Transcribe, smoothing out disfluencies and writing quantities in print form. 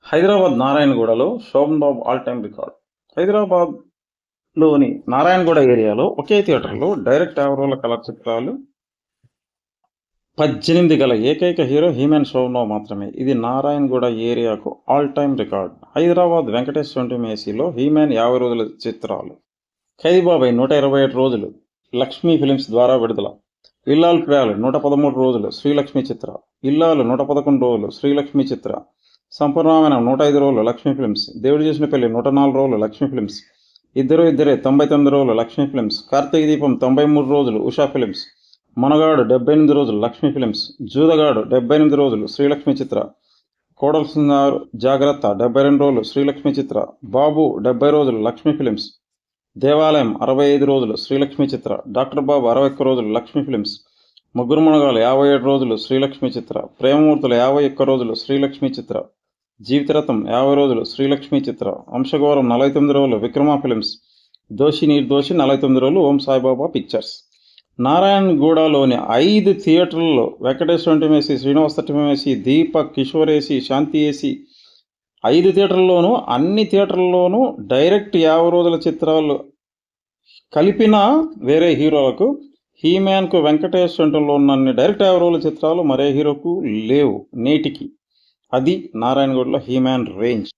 హైదరాబాద్ నారాయణగూడలో శోభన్ బాబు all time record. హైదరాబాద్లోని నారాయణగూడ ఏరియాలో ఒకే థియేటర్లో డైరెక్ట్ 50 రోజుల కలర్ చిత్రాలు 18 గల ఏకైక హీరో హీమ్యాన్ శోభన్ బాబు మాత్రమే. ఇది నారాయణగూడ ఏరియాకు all time record. Hyderabad Venkatesh 20 ఏసీలో హీమ్యాన్ 50 రోజుల చిత్రాలు. ఖైదీబాబాయ్ 127 రోజులు లక్ష్మీ ఫిలిమ్స్ ద్వారా విడుదల. ఇల్లాలు ప్రియాలు 113 రోజులు శ్రీలక్ష్మి చిత్ర. ఇల్లాలు 111 రోజులు శ్రీలక్ష్మి చిత్ర. సంపూర్ణరామాయణం 105 రోజులు లక్ష్మీ ఫిలిమ్స్. దేవుడు చేసిన పెళ్లి 104 రోజులు లక్ష్మీ ఫిలిమ్స్. ఇద్దరే 99 రోజులు లక్ష్మీ ఫిలిమ్స్. కార్తీక దీపం 93 రోజులు ఉషా ఫిలిమ్స్. మనగాడు 78 రోజులు లక్ష్మీ ఫిలిమ్స్. జూదగాడు 78 రోజులు శ్రీలక్ష్మి చిత్ర. కోడల సింగారు జాగ్రత్త 72 రోజులు శ్రీలక్ష్మి చిత్ర. బాబు 70 రోజులు లక్ష్మీ ఫిలిమ్స్. దేవాలయం 65 రోజులు శ్రీలక్ష్మి చిత్ర. డాక్టర్ బాబు 61 రోజులు లక్ష్మీ ఫిలిమ్స్. ముగ్గురు మునగాలు 57 రోజులు శ్రీలక్ష్మి చిత్ర. ప్రేమమూర్తులు 51 రోజులు శ్రీలక్ష్మి చిత్ర. జీవితరథం 50 రోజులు శ్రీలక్ష్మి చిత్ర. వంశఘోరం 49 రోజులు విక్రమ ఫిలిమ్స్. దోషి నిర్దోషి 49 రోజులు ఓం సాయిబాబా పిక్చర్స్. నారాయణగూడలోని 5 థియేటర్లలో Venkatesh 20 AC, Srinivas 30 AC, Deepak, Kishore AC, Shanti AC 5 థియేటర్లలోనూ అన్ని థియేటర్లలోనూ డైరెక్ట్ 50 రోజుల చిత్రాలు కలిపిన వేరే హీరోలకు హీమ్యాన్కు వెంకటేష్ 20లో ఉన్నన్ని డైరెక్ట్ 50 రోజుల చిత్రాలు మరే హీరోకు లేవు నేటికి. అది నారాయణగూడలో హీమ్యాన్ రేంజ్.